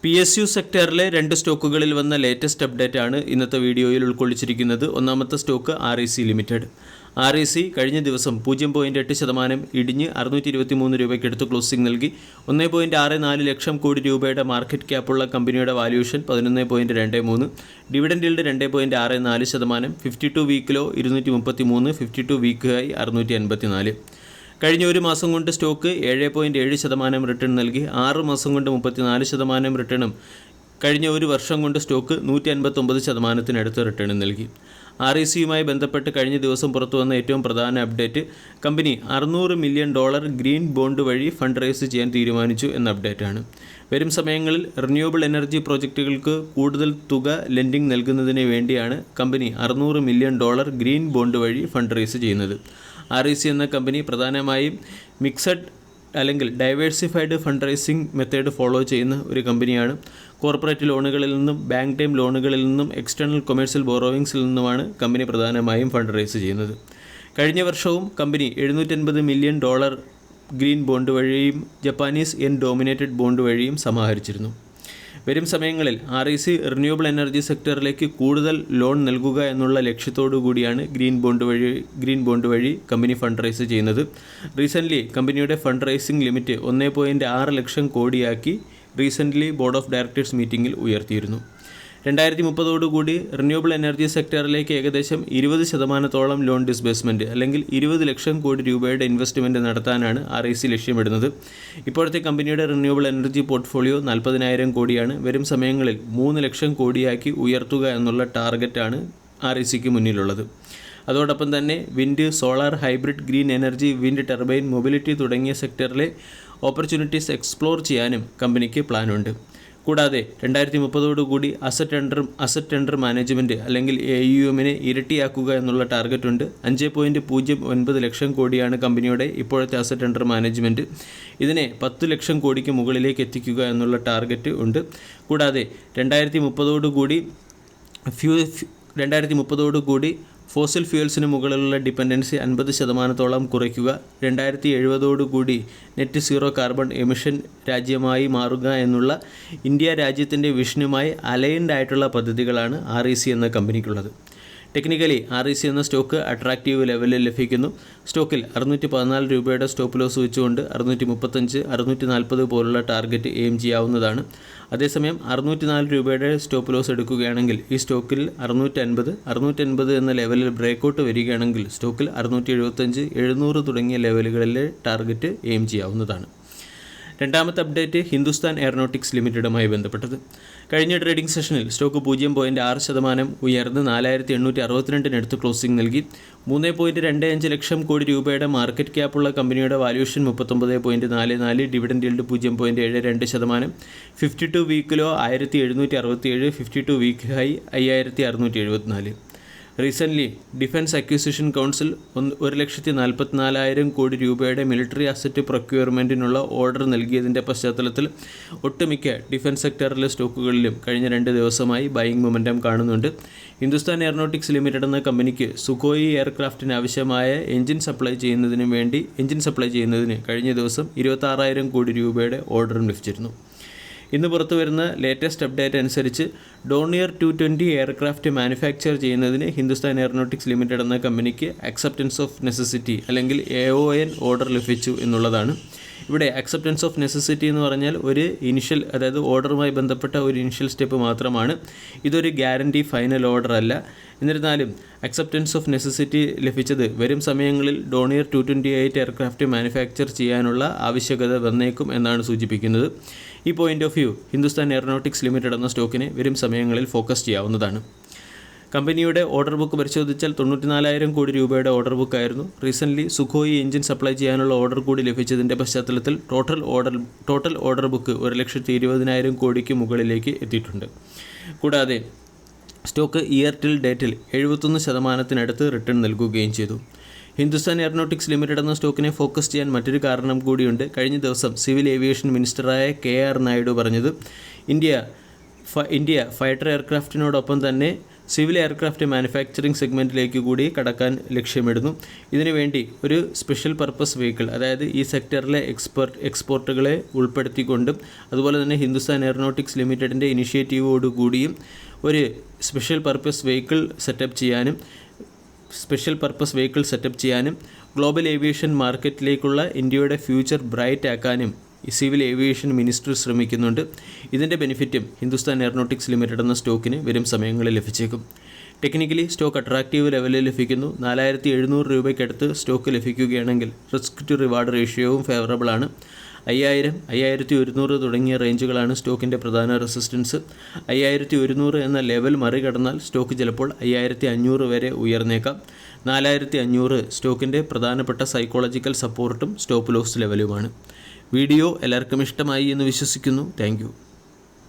PSU സെക്ടറിലെ 2 സ്റ്റോക്കുകളിൽ വന്ന latest update ആണ് ഇന്നത്തെ വീഡിയോയിൽ ഉൾക്കൊള്ളിച്ചിരിക്കുന്നത്. ഒന്നാമത്തെ സ്റ്റോക്ക് REC ലിമിറ്റഡ്. REC കഴിഞ്ഞ ദിവസം 0.8% ഇടിഞ്ഞ് 623 രൂപയ്ക്കടുത്ത് ക്ലോസിംഗ് നൽകി. 1.64 ലക്ഷം കോടി രൂപയുടെ മാർക്കറ്റ് ക്യാപ്പുള്ള കമ്പനിയുടെ valuation 11.23, dividend yield 2.64%, 52 week low 233, 52 week high 684. കഴിഞ്ഞ ഒരു മാസം കൊണ്ട് സ്റ്റോക്ക് 7.7% റിട്ടേൺ നൽകി. 6 മാസം കൊണ്ട് 34% റിട്ടേണും കഴിഞ്ഞ ഒരു വർഷം കൊണ്ട് സ്റ്റോക്ക് 159%-നടുത്ത് റിട്ടേൺ നൽകി. RECയുമായി ബന്ധപ്പെട്ട് കഴിഞ്ഞ ദിവസം പുറത്തു വന്ന ഏറ്റവും പ്രധാന update, company $600 million green bond വഴി ഫണ്ട് റേസ് ചെയ്യാൻ തീരുമാനിച്ചു എന്ന അപ്ഡേറ്റാണ്. വരും സമയങ്ങളിൽ റിന്യൂവബിൾ എനർജി പ്രോജക്റ്റുകൾക്ക് കൂടുതൽ തുക ലെൻഡിംഗ് നൽകുന്നതിന് വേണ്ടിയാണ് കമ്പനി $600 മില്യൺ ഗ്രീൻ ബോണ്ട് വഴി ഫണ്ട് റേസ് ചെയ്യുന്നത്. REC എന്ന കമ്പനി പ്രധാനമായും മിക്സഡ് അല്ലെങ്കിൽ diversified fund raising method follow ചെയ്യുന്ന ഒരു കമ്പനിയാണ്. കോർപ്പറേറ്റ് ലോണുകളിൽ നിന്നും ബാങ്ക് ടൈം ലോണുകളിൽ നിന്നും എക്സ്റ്റേണൽ കൊമേഴ്സ്യൽ ബോറോവിങ്സിൽ നിന്നുമാണ് കമ്പനി പ്രധാനമായും ഫണ്ട് റേസ് ചെയ്യുന്നത്. കഴിഞ്ഞ വർഷവും കമ്പനി $750 മില്യൺ ഗ്രീൻ ബോണ്ട് വഴിയും ജപ്പാനീസ് യെൻ ഡോമിനേറ്റഡ് ബോണ്ട് വഴിയും സമാഹരിച്ചിരുന്നു. വരും സമയങ്ങളിൽ REC റിന്യൂവബിൾ എനർജി സെക്ടറിലേക്ക് കൂടുതൽ ലോൺ നൽകുക എന്നുള്ള ലക്ഷ്യത്തോടു കൂടിയാണ് ഗ്രീൻ ബോണ്ട് വഴി കമ്പനി ഫണ്ട് റേസ് ചെയ്യുന്നത്. റീസെൻ്റ്ലി കമ്പനിയുടെ ഫണ്ട് റേസിംഗ് ലിമിറ്റ് 1.6 ലക്ഷം കോടിയാക്കി ബോർഡ് ഓഫ് ഡയറക്ടേഴ്സ് മീറ്റിംഗിൽ ഉയർത്തിയിരുന്നു. 2030 റിന്യൂവബിൾ എനർജി സെക്ടറിലേക്ക് ഏകദേശം 20% ലോൺ ഡിസ്ബേഴ്സ്മെൻറ്റ് അല്ലെങ്കിൽ 20 ലക്ഷം കോടി രൂപയുടെ ഇൻവെസ്റ്റ്മെൻറ്റ് നടത്താനാണ് REC ലക്ഷ്യമിടുന്നത്. ഇപ്പോഴത്തെ കമ്പനിയുടെ റിന്യൂവബിൾ എനർജി പോർട്ട്ഫോളിയോ 40,000 കോടിയാണ്. വരും സമയങ്ങളിൽ 3 ലക്ഷം കോടിയാക്കി ഉയർത്തുക എന്നുള്ള ടാർഗറ്റാണ് RECക്ക് മുന്നിലുള്ളത്. അതോടൊപ്പം തന്നെ wind, solar, hybrid, green energy, wind turbine, mobility തുടങ്ങിയ സെക്ടറിലെ ഓപ്പർച്യൂണിറ്റീസ് എക്സ്പ്ലോർ ചെയ്യാനും കമ്പനിക്ക് പ്ലാനുണ്ട്. കൂടാതെ 2030 അസറ്റ് അണ്ടർ മാനേജ്മെൻറ്റ് അല്ലെങ്കിൽ AUMനെ ഇരട്ടിയാക്കുക എന്നുള്ള ടാർഗറ്റുണ്ട്. 5.09 ലക്ഷം കോടിയാണ് കമ്പനിയുടെ ഇപ്പോഴത്തെ അസറ്റ് അണ്ടർ മാനേജ്മെൻറ്റ്. ഇതിനെ 10 ലക്ഷം കോടിക്ക് മുകളിലേക്ക് എത്തിക്കുക എന്നുള്ള ടാർഗറ്റ് ഉണ്ട്. കൂടാതെ 2030 ഫോസിൽ ഫ്യൂൽസിന് മുകളിലുള്ള ഡിപ്പെൻഡൻസി 50% കുറയ്ക്കുക, 2070 നെറ്റ് സീറോ കാർബൺ എമിഷൻ രാജ്യമായി മാറുക എന്നുള്ള ഇന്ത്യ രാജ്യത്തിൻ്റെ വിഷനുമായി അലൈൻഡ് ആയിട്ടുള്ള പദ്ധതികളാണ് REC എന്ന കമ്പനിക്കുള്ളത്. ടെക്നിക്കലി REC എന്ന സ്റ്റോക്ക് അട്രാക്റ്റീവ് ലെവലിൽ ലഭിക്കുന്നു. സ്റ്റോക്കിൽ 614 രൂപയുടെ സ്റ്റോപ്പ് ലോസ് വെച്ചുകൊണ്ട് 635, 640 പോലുള്ള ടാർഗറ്റ് എയിം ചെയ്യാവുന്നതാണ്. അതേസമയം 604 രൂപയുടെ സ്റ്റോപ്പ് ലോസ് എടുക്കുകയാണെങ്കിൽ ഈ സ്റ്റോക്കിൽ 650 എന്ന ലെവലിൽ ബ്രേക്കൗട്ട് വരികയാണെങ്കിൽ സ്റ്റോക്കിൽ 675, 700 തുടങ്ങിയ ലെവലുകളിലെ ടാർഗറ്റ് എയിം ചെയ്യാവുന്നതാണ്. രണ്ടാമത്തെ അപ്ഡേറ്റ് ഹിന്ദുസ്ഥാൻ എയറോനോട്ടിക്സ് ലിമിറ്റഡുമായി ബന്ധപ്പെട്ടത്. കഴിഞ്ഞ ട്രേഡിംഗ് സെഷനിൽ സ്റ്റോക്ക് 0.6% ഉയർന്ന് 4,862-നടുത്ത് ക്ലോസിംഗ് നൽകി. 3.25 ലക്ഷം കോടി രൂപയുടെ മാർക്കറ്റ് ക്യാപ്പുള്ള കമ്പനിയുടെ valuation 39.44, dividend yield 0.72%, 52 week low 1,767, 52 week high 5,674. Recently defence acquisition council 1,44,000 കോടി രൂപയുടെ മിലിറ്ററി അസറ്റ് പ്രൊക്യൂർമെൻറ്റിനുള്ള ഓർഡർ നൽകിയതിൻ്റെ പശ്ചാത്തലത്തിൽ ഒട്ടുമിക്ക ഡിഫൻസ് സെക്ടറിലെ സ്റ്റോക്കുകളിലും കഴിഞ്ഞ 2 ദിവസമായി ബൈയിങ് മൊമെൻറ്റം കാണുന്നുണ്ട്. ഹിന്ദുസ്ഥാൻ എയറോനോട്ടിക്സ് ലിമിറ്റഡ് എന്ന കമ്പനിക്ക് സുഖോയി എയർക്രാഫ്റ്റിന് ആവശ്യമായ എഞ്ചിൻ സപ്ലൈ ചെയ്യുന്നതിന് കഴിഞ്ഞ ദിവസം 26,000 കോടി രൂപയുടെ ഓർഡറും ലഭിച്ചിരുന്നു. ഇന്ന് പുറത്തു വരുന്ന ലേറ്റസ്റ്റ് അപ്ഡേറ്റ് അനുസരിച്ച് ഡോണിയർ 220 എയർക്രാഫ്റ്റ് മാനുഫാക്ചർ ചെയ്യുന്നതിന് ഹിന്ദുസ്ഥാൻ എയറോനോട്ടിക്സ് ലിമിറ്റഡ് എന്ന കമ്പനിക്ക് അക്സെപ്റ്റൻസ് ഓഫ് നെസസിറ്റി അല്ലെങ്കിൽ AON ഓർഡർ ലഭിച്ചു എന്നുള്ളതാണ്. ഇവിടെ അക്സെപ്റ്റൻസ് ഓഫ് നെസസിറ്റി എന്ന് പറഞ്ഞാൽ ഒരു ഇനിഷ്യൽ, അതായത് ഓർഡറുമായി ബന്ധപ്പെട്ട ഒരു ഇനിഷ്യൽ സ്റ്റെപ്പ് മാത്രമാണ്. ഇതൊരു ഗ്യാരണ്ടി ഫൈനൽ ഓർഡർ അല്ല. എന്നിരുന്നാലും അക്സെപ്റ്റൻസ് ഓഫ് നെസസിറ്റി ലഭിച്ചത് വരും സമയങ്ങളിൽ ഡോണിയർ 228 എയർക്രാഫ്റ്റ് മാനുഫാക്ചർ ചെയ്യാനുള്ള ആവശ്യകത വന്നേക്കും എന്നാണ് സൂചിപ്പിക്കുന്നത്. ഈ point of view Hindustan aeronautics limited എന്ന സ്റ്റോക്കിനെ വരും സമയങ്ങളിൽ ഫോക്കസ് ചെയ്യാവുന്നതാണ്. കമ്പനിയുടെ ഓർഡർ ബുക്ക് പരിശോധിച്ചാൽ 94,000 കോടി രൂപയുടെ ഓർഡർ ബുക്കായിരുന്നു. റീസെൻ്റ്ലി സുഖോയി എഞ്ചിൻ സപ്ലൈ ചെയ്യാനുള്ള ഓർഡർ കൂടി ലഭിച്ചതിൻ്റെ പശ്ചാത്തലത്തിൽ ടോട്ടൽ ഓർഡർ ബുക്ക് 1,20,000 കോടിക്ക് മുകളിലേക്ക് എത്തിയിട്ടുണ്ട്. കൂടാതെ സ്റ്റോക്ക് ഇയർ ടിൽ ഡേറ്റിൽ 71%-നടുത്ത് റിട്ടേൺ നൽകുകയും ചെയ്തു. ഹിന്ദുസ്ഥാൻ എയറോനോട്ടിക്സ് ലിമിറ്റഡ് എന്ന സ്റ്റോക്കിനെ ഫോക്കസ് ചെയ്യാൻ മറ്റൊരു കാരണം കൂടിയുണ്ട്. കഴിഞ്ഞ ദിവസം സിവിൽ ഏവിയേഷൻ മിനിസ്റ്ററായ KR നായിഡു പറഞ്ഞത് ഇന്ത്യ ഫൈറ്റർ എയർക്രാഫ്റ്റിനോടൊപ്പം തന്നെ സിവിൽ എയർക്രാഫ്റ്റ് മാനുഫാക്ചറിംഗ് സെഗ്മെൻറ്റിലേക്ക് കൂടി കടക്കാൻ ലക്ഷ്യമിടുന്നു. ഇതിനുവേണ്ടി ഒരു സ്പെഷ്യൽ പർപ്പസ് വെഹിക്കിൾ, അതായത് ഈ സെക്ടറിലെ എക്സ്പോർട്ടുകളെ ഉൾപ്പെടുത്തിക്കൊണ്ടും അതുപോലെ തന്നെ ഹിന്ദുസ്ഥാൻ എയറോനോട്ടിക്സ് ലിമിറ്റഡിൻ്റെ ഇനിഷ്യേറ്റീവോടുകൂടിയും ഒരു സ്പെഷ്യൽ പർപ്പസ് വെഹിക്കിൾ സെറ്റപ്പ് ചെയ്യാനും ഗ്ലോബൽ ഏവിയേഷൻ മാർക്കറ്റിലേക്കുള്ള ഇന്ത്യയുടെ ഫ്യൂച്ചർ ബ്രൈറ്റ് ആക്കാനും സിവിൽ ഏവിയേഷൻ മിനിസ്റ്റർ ശ്രമിക്കുന്നുണ്ട്. ഇതിൻ്റെ ബെനിഫിറ്റും ഹിന്ദുസ്ഥാൻ എയറോനോട്ടിക്സ് ലിമിറ്റഡ് എന്ന സ്റ്റോക്കിന് വരും സമയങ്ങളിൽ ലഭിച്ചേക്കും. ടെക്നിക്കലി സ്റ്റോക്ക് അട്രാക്റ്റീവ് ലെവലിൽ ലഭിക്കുന്നു. 4700 രൂപയ്ക്കടുത്ത് സ്റ്റോക്ക് ലഭിക്കുകയാണെങ്കിൽ റിസ്ക് ടു റിവാർഡ് റേഷ്യോവും ഫേവറബിളാണ്. 5000, 5100 തുടങ്ങിയ റേഞ്ചുകളാണ് സ്റ്റോക്കിൻ്റെ പ്രധാന റെസിസ്റ്റൻസ്. 5100 എന്ന ലെവൽ മറികടന്നാൽ സ്റ്റോക്ക് ചിലപ്പോൾ 5500 വരെ ഉയർന്നേക്കാം. 4500 സ്റ്റോക്കിൻ്റെ പ്രധാനപ്പെട്ട സൈക്കോളജിക്കൽ സപ്പോർട്ടും സ്റ്റോപ്പ് ലോസ് ലെവലുമാണ്. വീഡിയോ എല്ലാവർക്കും ഇഷ്ടമായി എന്ന് വിശ്വസിക്കുന്നു. Thank you.